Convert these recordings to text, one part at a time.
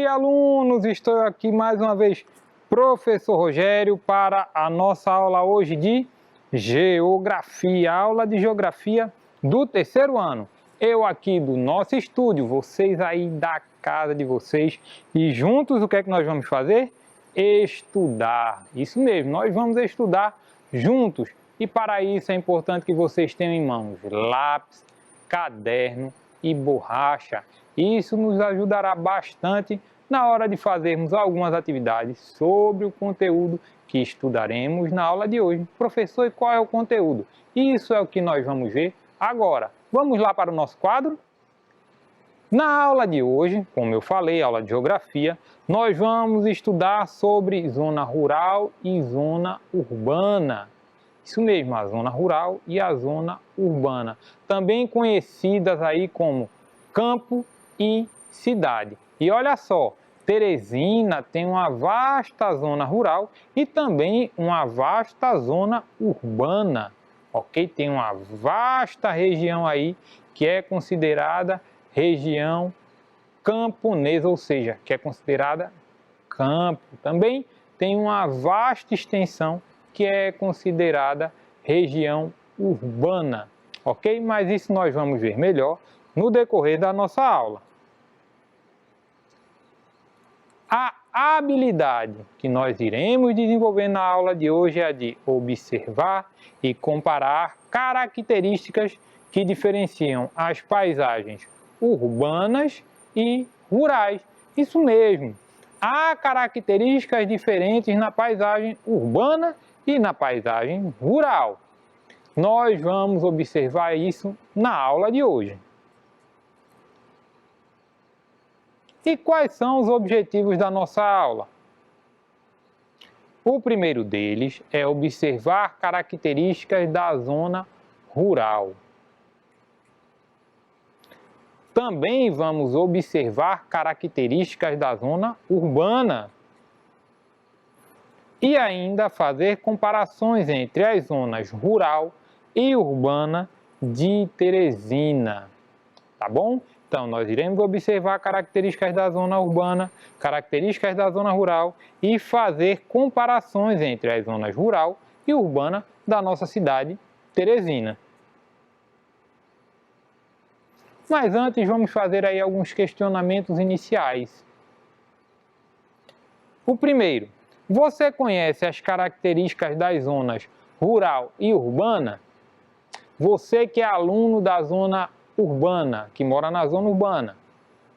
dia, alunos! Estou aqui mais uma vez, professor Rogério, para a nossa aula hoje de Geografia, aula de Geografia do terceiro ano. Eu aqui do nosso estúdio, vocês aí da casa de vocês, e juntos o que é que nós vamos fazer? Estudar. Isso mesmo, nós vamos estudar juntos. E para isso é importante que vocês tenham em mãos lápis, caderno e borracha. Isso nos ajudará bastante na hora de fazermos algumas atividades sobre o conteúdo que estudaremos na aula de hoje. Professor, e qual é o conteúdo? Isso é o que nós vamos ver agora. Vamos lá para o nosso quadro? Na aula de hoje, como eu falei, aula de Geografia, nós vamos estudar sobre zona rural e zona urbana. Isso mesmo, a zona rural e a zona urbana, também conhecidas aí como campo e cidade. E olha só, Teresina tem uma vasta zona rural e também uma vasta zona urbana, ok? Tem uma vasta região aí que é considerada região camponesa, ou seja, que é considerada campo. Também tem uma vasta extensão que é considerada região urbana, ok? Mas isso nós vamos ver melhor no decorrer da nossa aula. A habilidade que nós iremos desenvolver na aula de hoje é a de observar e comparar características que diferenciam as paisagens urbanas e rurais. Isso mesmo, há características diferentes na paisagem urbana e na paisagem rural. Nós vamos observar isso na aula de hoje. E quais são os objetivos da nossa aula? O primeiro deles é observar características da zona rural. Também vamos observar características da zona urbana. E ainda fazer comparações entre as zonas rural e urbana de Teresina, tá bom? Então, nós iremos observar características da zona urbana, características da zona rural e fazer comparações entre as zonas rural e urbana da nossa cidade, Teresina. Mas antes, vamos fazer aí alguns questionamentos iniciais. O primeiro: você conhece as características das zonas rural e urbana? Você que é aluno da zona urbana, que mora na zona urbana,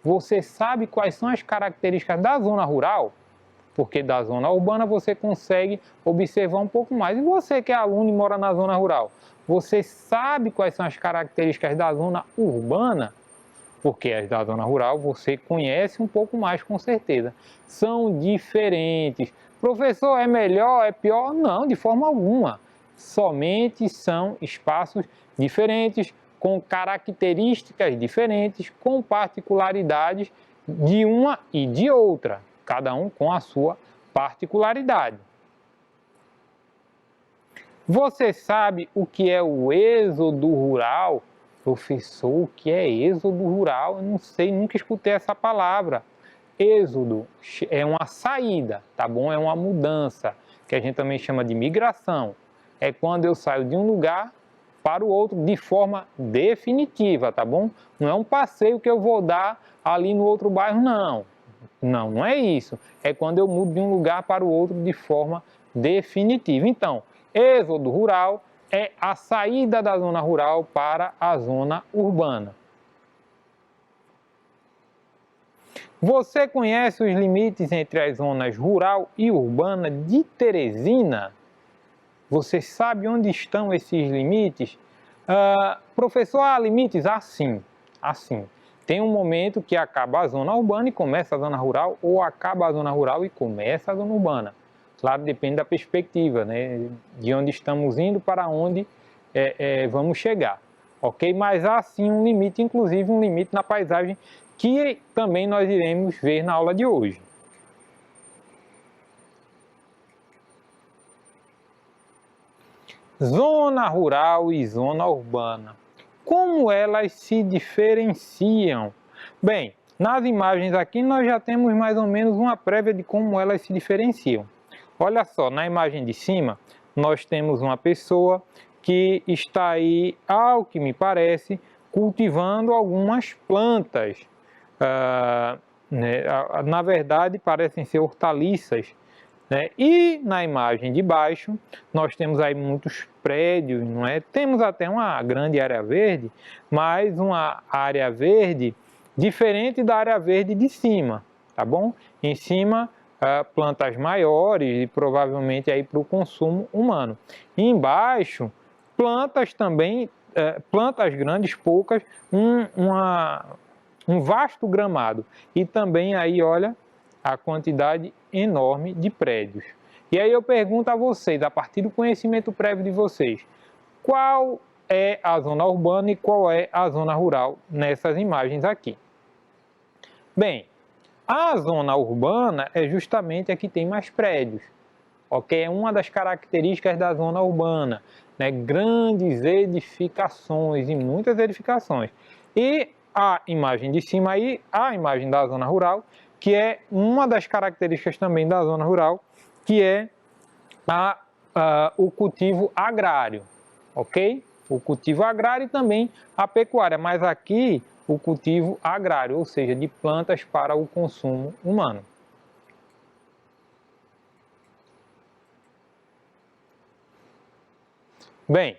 você sabe quais são as características da zona rural? Porque da zona urbana você consegue observar um pouco mais. E você que é aluno e mora na zona rural, você sabe quais são as características da zona urbana? Porque as da zona rural você conhece um pouco mais com certeza. São diferentes. Professor, é melhor, é pior? Não, de forma alguma. Somente são espaços diferentes, com características diferentes, com particularidades de uma e de outra, cada um com a sua particularidade. Você sabe o que é o êxodo rural? Professor, o que é êxodo rural? Eu não sei, nunca escutei essa palavra. Êxodo é uma saída, tá bom? É uma mudança, que a gente também chama de migração. É quando eu saio de um lugar para o outro de forma definitiva, tá bom? Não é um passeio que eu vou dar ali no outro bairro, não. Não é isso. É quando eu mudo de um lugar para o outro de forma definitiva. Então, êxodo rural é a saída da zona rural para a zona urbana. Você conhece os limites entre as zonas rural e urbana de Teresina? Você sabe onde estão esses limites? Professor, há limites? Sim. Tem um momento que acaba a zona urbana e começa a zona rural, ou acaba a zona rural e começa a zona urbana. Claro, depende da perspectiva, né? De onde estamos indo para onde vamos chegar. Ok? Mas há sim um limite, inclusive um limite na paisagem, que também nós iremos ver na aula de hoje. Zona rural e zona urbana. Como elas se diferenciam? Bem, Nas imagens aqui nós já temos mais ou menos uma prévia de como elas se diferenciam. Olha só, na imagem de cima nós temos uma pessoa que está aí, ao que me parece, cultivando algumas plantas. Na verdade parecem ser hortaliças, né? E na imagem de baixo nós temos aí muitos prédios, não é? Temos até uma grande área verde, mas uma área verde diferente da área verde de cima, tá bom? Em cima plantas maiores e provavelmente aí para o consumo humano. E embaixo plantas também, plantas grandes, poucas, um vasto gramado. E também aí, olha, a quantidade enorme de prédios. E aí eu pergunto a vocês, a partir do conhecimento prévio de vocês, qual é a zona urbana e qual é a zona rural nessas imagens aqui? Bem, a zona urbana é justamente a que tem mais prédios, ok? É uma das características da zona urbana, né? Grandes edificações e muitas edificações. E a imagem de cima aí, a imagem da zona rural, que é uma das características também da zona rural, que é o cultivo agrário, ok? O cultivo agrário e também a pecuária, mas aqui o cultivo agrário, ou seja, de plantas para o consumo humano. Bem,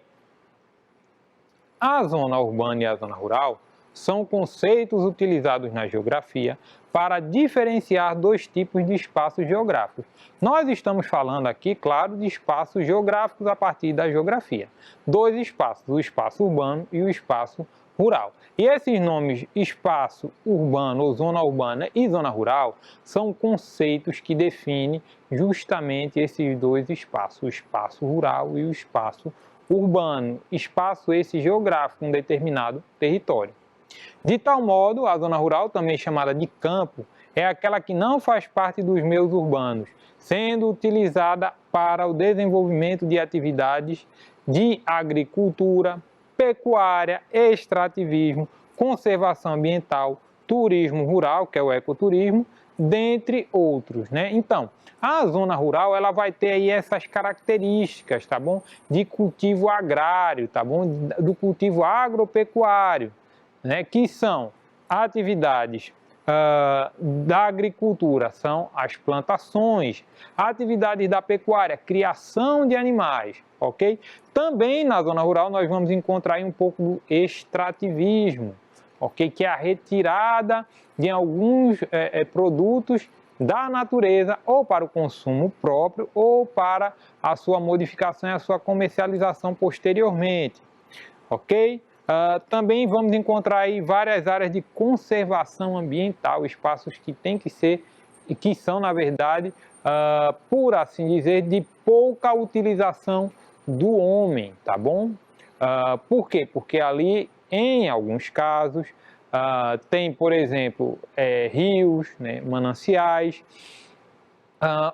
a zona urbana e a zona rural são conceitos utilizados na geografia para diferenciar dois tipos de espaços geográficos. Nós estamos falando aqui, claro, de espaços geográficos a partir da geografia. Dois espaços, o espaço urbano e o espaço rural. E esses nomes espaço urbano ou zona urbana e zona rural são conceitos que definem justamente esses dois espaços, o espaço rural e o espaço urbano, espaço esse geográfico em um determinado território. De tal modo, a zona rural, também chamada de campo, é aquela que não faz parte dos meios urbanos, sendo utilizada para o desenvolvimento de atividades de agricultura, pecuária, extrativismo, conservação ambiental, turismo rural, que é o ecoturismo, dentre outros, né? Então, a zona rural ela vai ter aí essas características, tá bom? De cultivo agrário, tá bom? Do cultivo agropecuário, né? Que são atividades da agricultura, são as plantações, atividades da pecuária, criação de animais, ok? Também na zona rural nós vamos encontrar aí um pouco do extrativismo, ok? Que é a retirada de alguns produtos da natureza ou para o consumo próprio ou para a sua modificação e a sua comercialização posteriormente, ok? Também vamos encontrar aí várias áreas de conservação ambiental, espaços que têm que ser e que são, na verdade, por assim dizer, de pouca utilização do homem, tá bom? Por quê? Porque ali, em alguns casos, tem, por exemplo, rios, né, mananciais,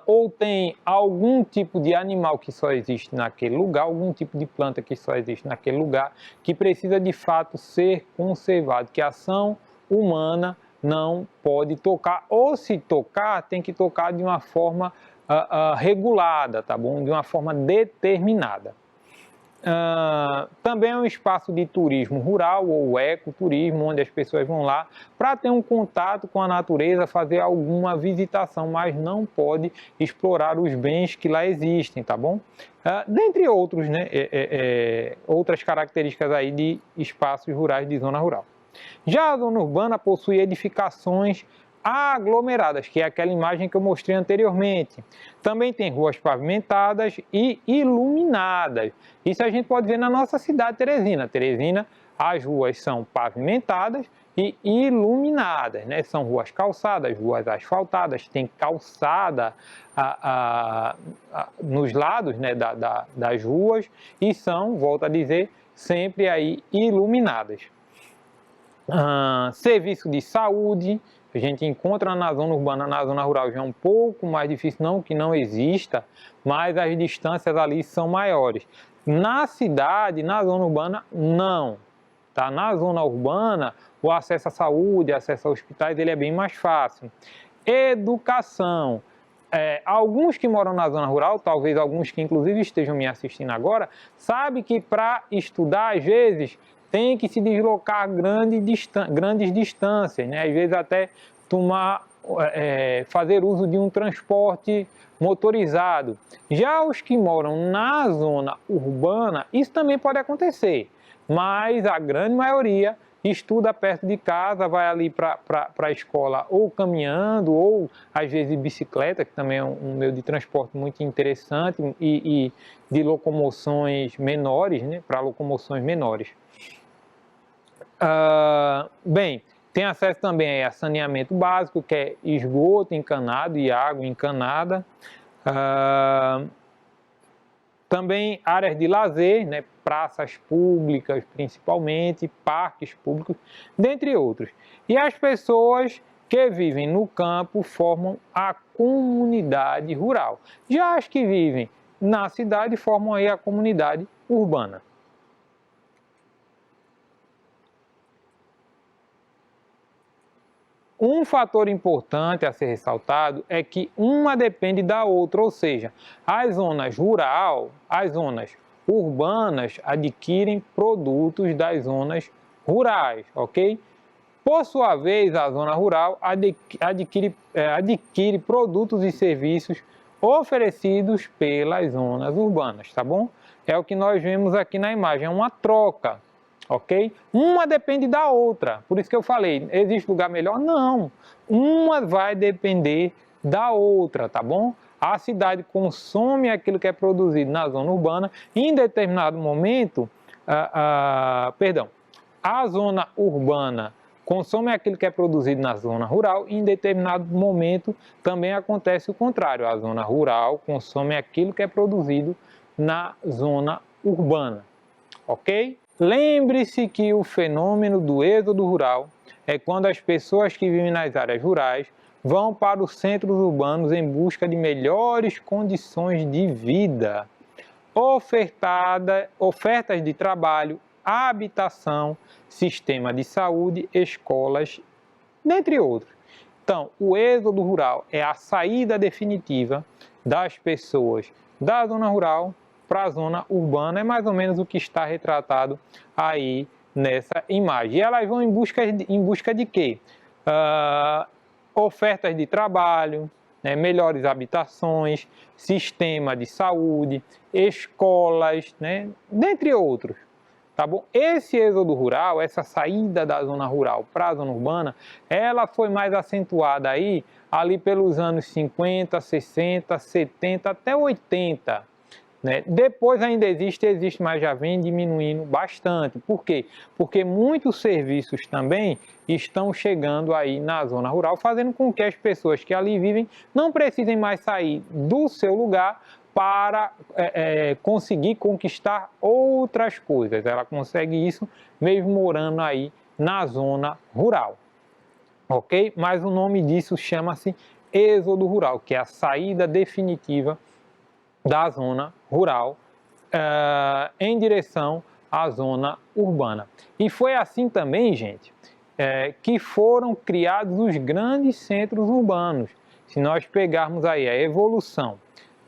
ou tem algum tipo de animal que só existe naquele lugar, algum tipo de planta que só existe naquele lugar, que precisa de fato ser conservado, que a ação humana não pode tocar, ou se tocar, tem que tocar de uma forma regulada, tá bom? De uma forma determinada. Também é um espaço de turismo rural ou ecoturismo, onde as pessoas vão lá para ter um contato com a natureza, fazer alguma visitação, mas não pode explorar os bens que lá existem, tá bom? Dentre outros, né, outras características aí de espaços rurais de zona rural. Já a zona urbana possui edificações aglomeradas, que é aquela imagem que eu mostrei anteriormente. Também tem ruas pavimentadas e iluminadas. Isso a gente pode ver na nossa cidade Teresina. Teresina, as ruas são pavimentadas e iluminadas, né? São ruas calçadas, ruas asfaltadas, tem calçada nos lados, né, das ruas e são, volto a dizer, sempre aí iluminadas. Serviço de saúde, a gente encontra na zona urbana, na zona rural já é um pouco mais difícil, não que não exista, mas as distâncias ali são maiores. Na cidade, na zona urbana, não, Tá? Na zona urbana, o acesso à saúde, acesso a hospitais, ele é bem mais fácil. Educação. Alguns que moram na zona rural, talvez alguns que inclusive estejam me assistindo agora, sabem que para estudar, às vezes, tem que se deslocar grandes distâncias, né? Às vezes até fazer uso de um transporte motorizado. Já os que moram na zona urbana, isso também pode acontecer, mas a grande maioria estuda perto de casa, vai ali para a escola ou caminhando, ou às vezes de bicicleta, que também é um meio de transporte muito interessante e de locomoções menores, né, para locomoções menores. Bem, tem acesso também a saneamento básico, que é esgoto encanado e água encanada. Também áreas de lazer, né, praças públicas principalmente, parques públicos, dentre outros. E as pessoas que vivem no campo formam a comunidade rural. Já as que vivem na cidade formam aí a comunidade urbana. Um fator importante a ser ressaltado é que uma depende da outra, ou seja, as zonas urbanas adquirem produtos das zonas rurais, ok? Por sua vez, a zona rural adquire produtos e serviços oferecidos pelas zonas urbanas, tá bom? É o que nós vemos aqui na imagem, é uma troca. Ok? Uma depende da outra, por isso que eu falei, existe lugar melhor? Não, uma vai depender da outra, tá bom? A cidade consome aquilo que é produzido na zona urbana, em determinado momento, a zona urbana consome aquilo que é produzido na zona rural, e em determinado momento também acontece o contrário, a zona rural consome aquilo que é produzido na zona urbana, ok? Lembre-se que o fenômeno do êxodo rural é quando as pessoas que vivem nas áreas rurais vão para os centros urbanos em busca de melhores condições de vida, ofertas de trabalho, habitação, sistema de saúde, escolas, dentre outros. Então, o êxodo rural é a saída definitiva das pessoas da zona rural para a zona urbana, é mais ou menos o que está retratado aí nessa imagem. E elas vão em busca de quê? Ofertas de trabalho, né, melhores habitações, sistema de saúde, escolas, né, dentre outros. Tá bom? Esse êxodo rural, essa saída da zona rural para a zona urbana, ela foi mais acentuada aí, ali pelos anos 50, 60, 70 até 80. Né? Depois ainda existe, mas já vem diminuindo bastante. Por quê? Porque muitos serviços também estão chegando aí na zona rural, fazendo com que as pessoas que ali vivem não precisem mais sair do seu lugar para conseguir conquistar outras coisas. Ela consegue isso mesmo morando aí na zona rural. Ok? Mas o nome disso chama-se êxodo rural, que é a saída definitiva da zona rural em direção à zona urbana. E foi assim também, gente, que foram criados os grandes centros urbanos. Se nós pegarmos aí a evolução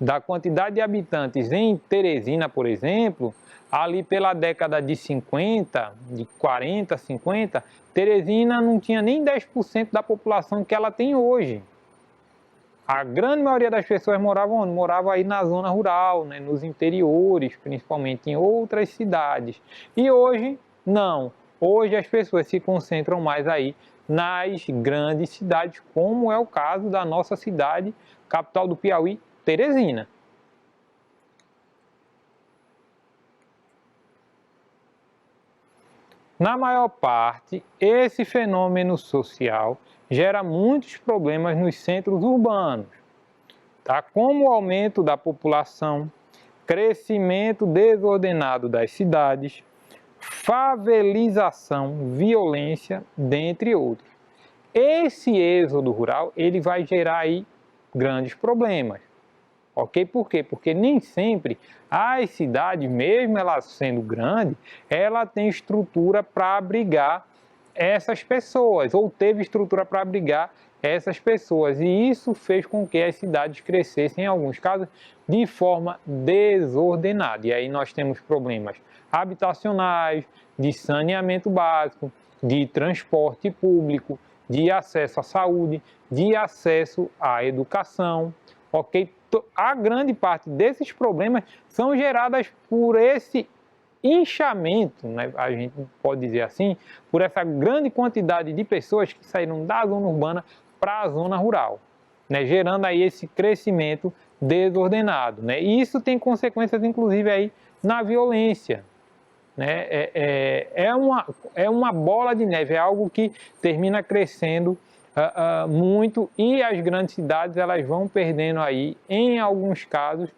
da quantidade de habitantes em Teresina, por exemplo, ali pela década de 50, de 40, 50, Teresina não tinha nem 10% da população que ela tem hoje. A grande maioria das pessoas moravam onde? Morava aí na zona rural, né, nos interiores, principalmente em outras cidades. E hoje, não. Hoje as pessoas se concentram mais aí nas grandes cidades, como é o caso da nossa cidade, capital do Piauí, Teresina. Na maior parte, esse fenômeno social gera muitos problemas nos centros urbanos, tá? Como o aumento da população, crescimento desordenado das cidades, favelização, violência, dentre outros. Esse êxodo rural ele vai gerar aí grandes problemas. Ok? Por quê? Porque nem sempre as cidades, mesmo elas sendo grandes, ela tem estrutura para abrigar essas pessoas, ou teve estrutura para abrigar essas pessoas. E isso fez com que as cidades crescessem, em alguns casos, de forma desordenada. E aí nós temos problemas habitacionais, de saneamento básico, de transporte público, de acesso à saúde, de acesso à educação, ok? A grande parte desses problemas são geradas por esse inchamento, né, a gente pode dizer assim, por essa grande quantidade de pessoas que saíram da zona urbana para a zona rural, né, gerando aí esse crescimento desordenado, né, e isso tem consequências inclusive aí na violência, né, é uma bola de neve, é algo que termina crescendo muito, e as grandes cidades elas vão perdendo aí, em alguns casos,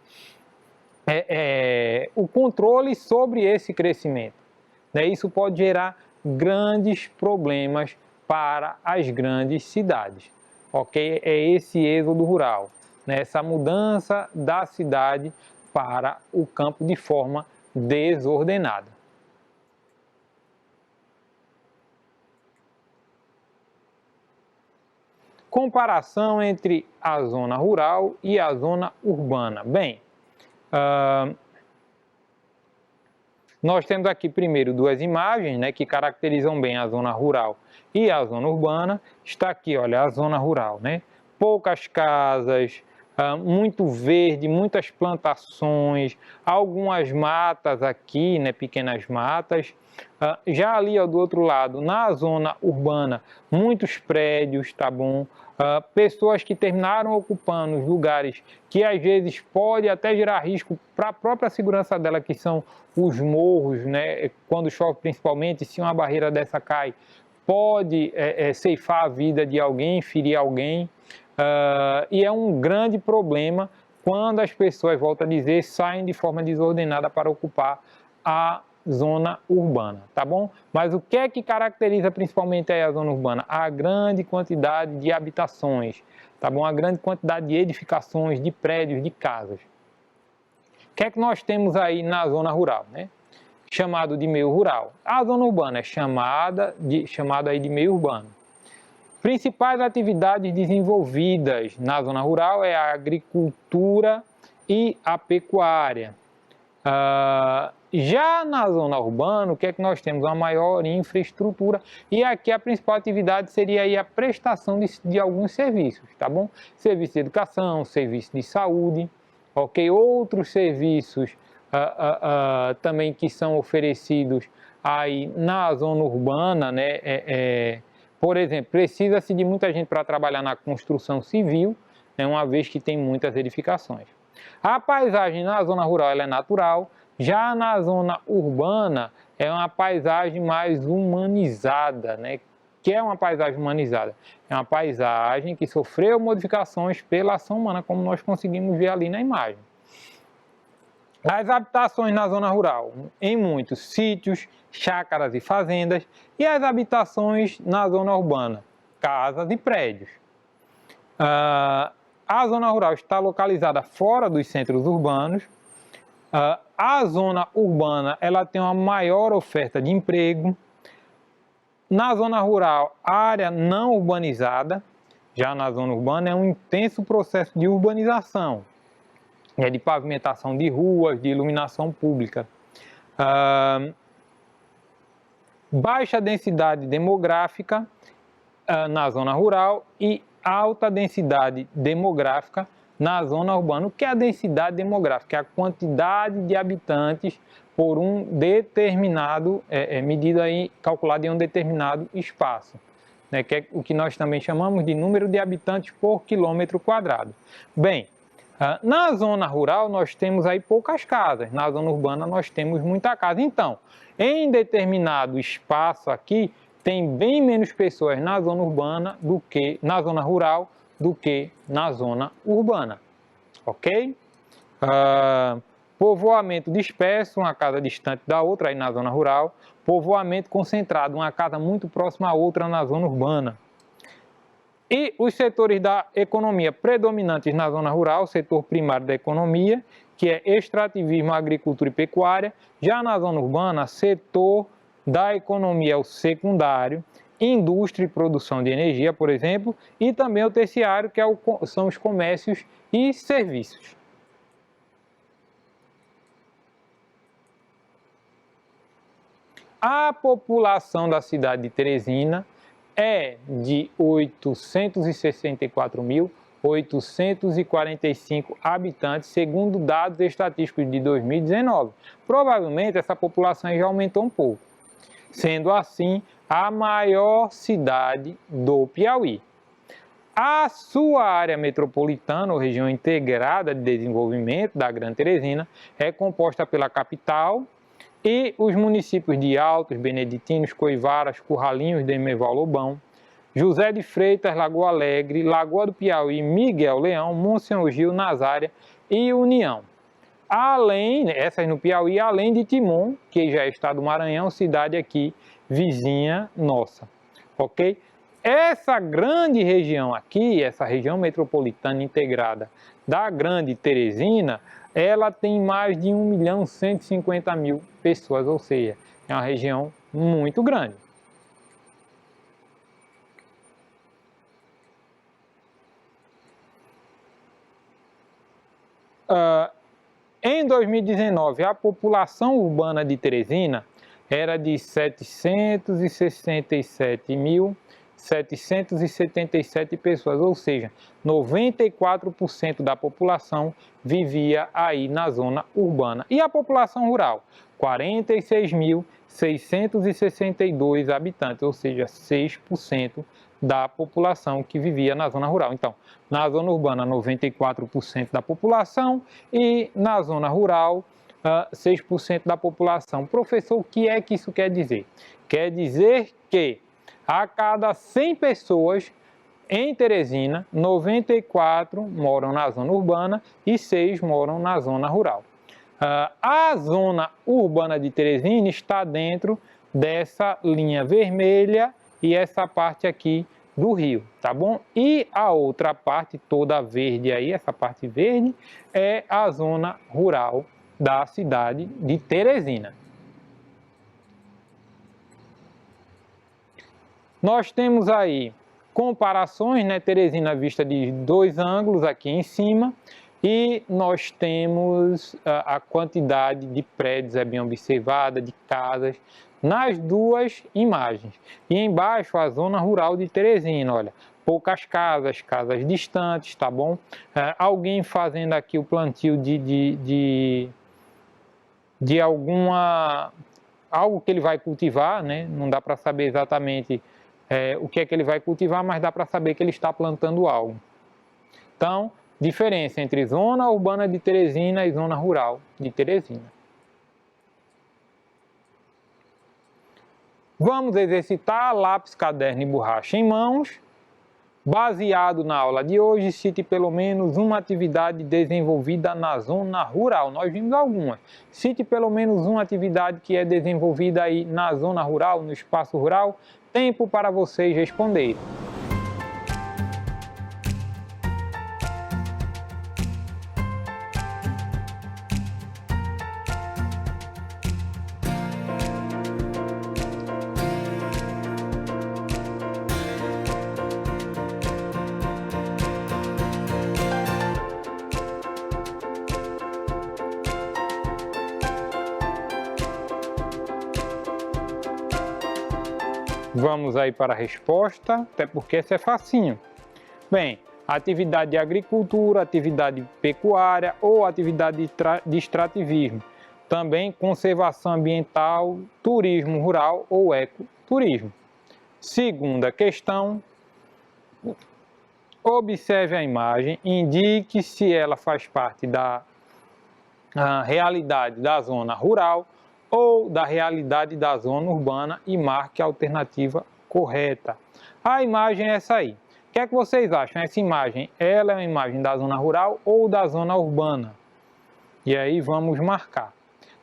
o controle sobre esse crescimento, né? Isso pode gerar grandes problemas para as grandes cidades, ok? É esse êxodo rural, né? Essa mudança da cidade para o campo de forma desordenada. Comparação entre a zona rural e a zona urbana. Bem, nós temos aqui primeiro duas imagens, né, que caracterizam bem a zona rural e a zona urbana. Está aqui, olha, a zona rural, né? Poucas casas, muito verde, muitas plantações, algumas matas aqui, né, pequenas matas. Já ali, ó, do outro lado, na zona urbana, muitos prédios, tá bom? Pessoas que terminaram ocupando os lugares que às vezes pode até gerar risco para a própria segurança dela, que são os morros, né? Quando chove principalmente, se uma barreira dessa cai, pode ceifar a vida de alguém, ferir alguém, e é um grande problema quando as pessoas, volto a dizer, saem de forma desordenada para ocupar a zona urbana, tá bom? Mas o que é que caracteriza principalmente a zona urbana? A grande quantidade de habitações, tá bom? A grande quantidade de edificações, de prédios, de casas. O que é que nós temos aí na zona rural, né? Chamado de meio rural. A zona urbana é chamada aí de meio urbano. Principais atividades desenvolvidas na zona rural é a agricultura e a pecuária. Já na zona urbana, o que é que nós temos? Uma maior infraestrutura, e aqui a principal atividade seria aí a prestação de alguns serviços, tá bom? Serviço de educação, serviço de saúde, ok? Outros serviços também que são oferecidos aí na zona urbana, né? Por exemplo, precisa-se de muita gente para trabalhar na construção civil, né? Uma vez que tem muitas edificações. A paisagem na zona rural ela é natural, já na zona urbana é uma paisagem mais humanizada, né? Que é uma paisagem humanizada? É uma paisagem que sofreu modificações pela ação humana, como nós conseguimos ver ali na imagem. As habitações na zona rural, em muitos sítios, chácaras e fazendas, e as habitações na zona urbana, casas e prédios. A zona rural está localizada fora dos centros urbanos. A zona urbana ela tem uma maior oferta de emprego. Na zona rural, área não urbanizada. Já na zona urbana é um intenso processo de urbanização, de pavimentação de ruas, de iluminação pública. Baixa densidade demográfica na zona rural e alta densidade demográfica na zona urbana. O que é a densidade demográfica? É a quantidade de habitantes por um determinado, medida aí, calculada em um determinado espaço, né? Que é o que nós também chamamos de número de habitantes por quilômetro quadrado. Bem, na zona rural nós temos aí poucas casas, na zona urbana nós temos muita casa. Então, em determinado espaço aqui, tem bem menos pessoas na zona urbana do que na zona rural do que na zona urbana, ok? Povoamento disperso, uma casa distante da outra aí na zona rural. Povoamento concentrado, uma casa muito próxima à outra na zona urbana. E os setores da economia predominantes na zona rural, o setor primário da economia, que é extrativismo, agricultura e pecuária. Já na zona urbana, setor da economia é o secundário, indústria e produção de energia, por exemplo, e também o terciário, que são os comércios e serviços. A população da cidade de Teresina é de 864.845 habitantes, segundo dados estatísticos de 2019. Provavelmente essa população já aumentou um pouco, sendo assim a maior cidade do Piauí. A sua área metropolitana, ou região integrada de desenvolvimento da Grande Teresina, é composta pela capital e os municípios de Altos, Beneditinos, Coivaras, Curralinhos, Demerval, Lobão, José de Freitas, Lagoa Alegre, Lagoa do Piauí, Miguel Leão, Monsenhor Gil, Nazária e União. Essas no Piauí, além de Timon, que já é estado do Maranhão, cidade aqui vizinha nossa, ok? Essa grande região aqui, essa região metropolitana integrada da Grande Teresina, ela tem mais de 1.150.000 pessoas, ou seja, é uma região muito grande. Em 2019, a população urbana de Teresina era de 767.777 pessoas, ou seja, 94% da população vivia aí na zona urbana. E a população rural? 46.662 habitantes, ou seja, 6% da população que vivia na zona rural. Então, na zona urbana, 94% da população e na zona rural, 6% da população. Professor, o que é que isso quer dizer? Quer dizer que a cada 100 pessoas em Teresina, 94 moram na zona urbana e 6 moram na zona rural. A zona urbana de Teresina está dentro dessa linha vermelha e essa parte aqui do rio, tá bom? E a outra parte toda verde aí, essa parte verde, é a zona rural da cidade de Teresina. Nós temos aí comparações, né? Teresina vista de dois ângulos aqui em cima, e nós temos a quantidade de prédios é bem observada, de casas, nas duas imagens. E embaixo a zona rural de Teresina, olha, poucas casas, casas distantes, tá bom? Alguém fazendo aqui o plantio de algo que ele vai cultivar, né? Não dá para saber exatamente o que é que ele vai cultivar, mas dá para saber que ele está plantando algo. Então, diferença entre zona urbana de Teresina e zona rural de Teresina. Vamos exercitar lápis, caderno e borracha em mãos. Baseado na aula de hoje, cite pelo menos uma atividade desenvolvida na zona rural. Nós vimos algumas. Cite pelo menos uma atividade que é desenvolvida aí na zona rural, no espaço rural. Tempo para vocês responderem. Vamos aí para a resposta, até porque essa é facinho. Bem, atividade de agricultura, atividade pecuária ou atividade de extrativismo. Também conservação ambiental, turismo rural ou ecoturismo. Segunda questão, observe a imagem, indique se ela faz parte da realidade da zona rural ou da realidade da zona urbana e marque a alternativa correta. A imagem é essa aí. O que é que vocês acham? Essa imagem, ela é uma imagem da zona rural ou da zona urbana? E aí vamos marcar.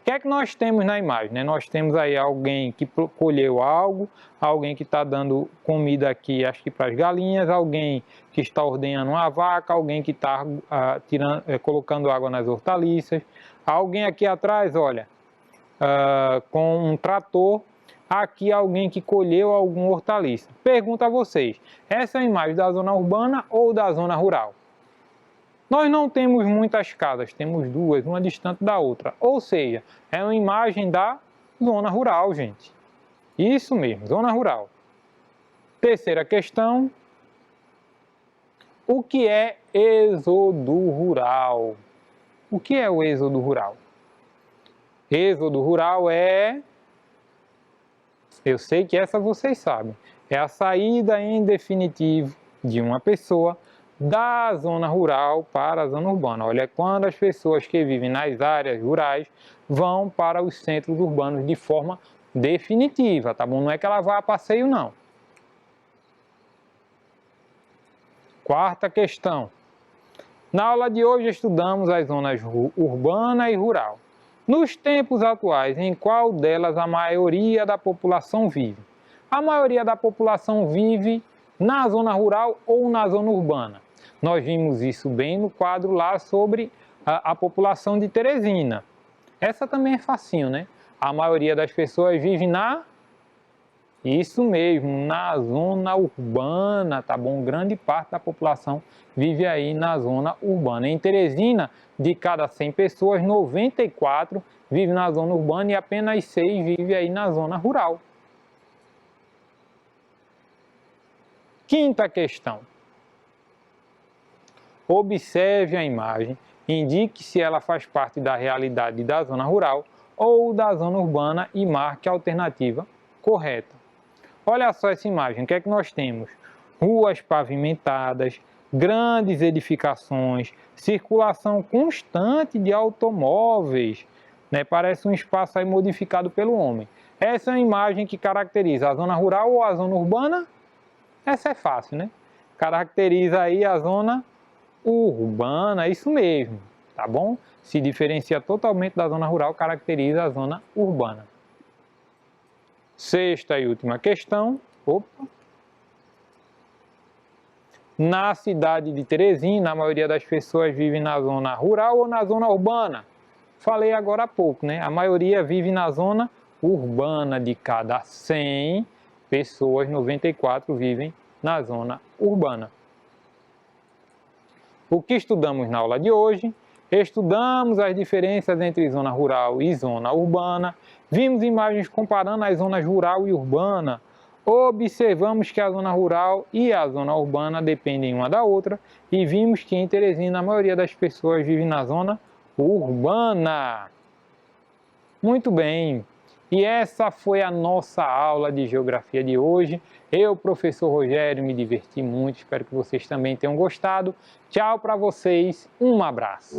O que é que nós temos na imagem, né? Nós temos aí alguém que colheu algo, alguém que está dando comida aqui, acho que para as galinhas, alguém que está ordenhando uma vaca, alguém que está colocando água nas hortaliças, alguém aqui atrás, olha, com um trator, aqui alguém que colheu alguma hortaliça. Pergunto a vocês, essa é a imagem da zona urbana ou da zona rural? Nós não temos muitas casas, temos duas, uma distante da outra. Ou seja, é uma imagem da zona rural, gente. Isso mesmo, zona rural. Terceira questão. O que é êxodo rural? O que é o êxodo rural? Êxodo rural é... Eu sei que essa vocês sabem. É a saída em definitivo de uma pessoa da zona rural para a zona urbana. Olha, é quando as pessoas que vivem nas áreas rurais vão para os centros urbanos de forma definitiva, tá bom? Não é que ela vá a passeio, não. Quarta questão. Na aula de hoje estudamos as zonas urbana e rural. Nos tempos atuais, em qual delas a maioria da população vive? A maioria da população vive na zona rural ou na zona urbana? Nós vimos isso bem no quadro lá sobre a população de Teresina. Essa também é facinho, né? A maioria das pessoas vive isso mesmo, na zona urbana, tá bom? Grande parte da população vive aí na zona urbana. Em Teresina, de cada 100 pessoas, 94 vivem na zona urbana e apenas 6 vivem aí na zona rural. Quinta questão. Observe a imagem, indique se ela faz parte da realidade da zona rural ou da zona urbana e marque a alternativa correta. Olha só essa imagem, o que é que nós temos? Ruas pavimentadas, grandes edificações, circulação constante de automóveis, né? Parece um espaço aí modificado pelo homem. Essa é a imagem que caracteriza a zona rural ou a zona urbana? Essa é fácil, né? Caracteriza aí a zona urbana, isso mesmo, tá bom? Se diferencia totalmente da zona rural, caracteriza a zona urbana. Sexta e última questão. Na cidade de Teresina, a maioria das pessoas vive na zona rural ou na zona urbana? Falei agora há pouco, né? A maioria vive na zona urbana. De cada 100 pessoas, 94 vivem na zona urbana. O que estudamos na aula de hoje? Estudamos as diferenças entre zona rural e zona urbana, vimos imagens comparando as zonas rural e urbana, observamos que a zona rural e a zona urbana dependem uma da outra e vimos que em Teresina a maioria das pessoas vive na zona urbana. Muito bem, e essa foi a nossa aula de geografia de hoje. Eu, professor Rogério, me diverti muito, espero que vocês também tenham gostado. Tchau para vocês, um abraço.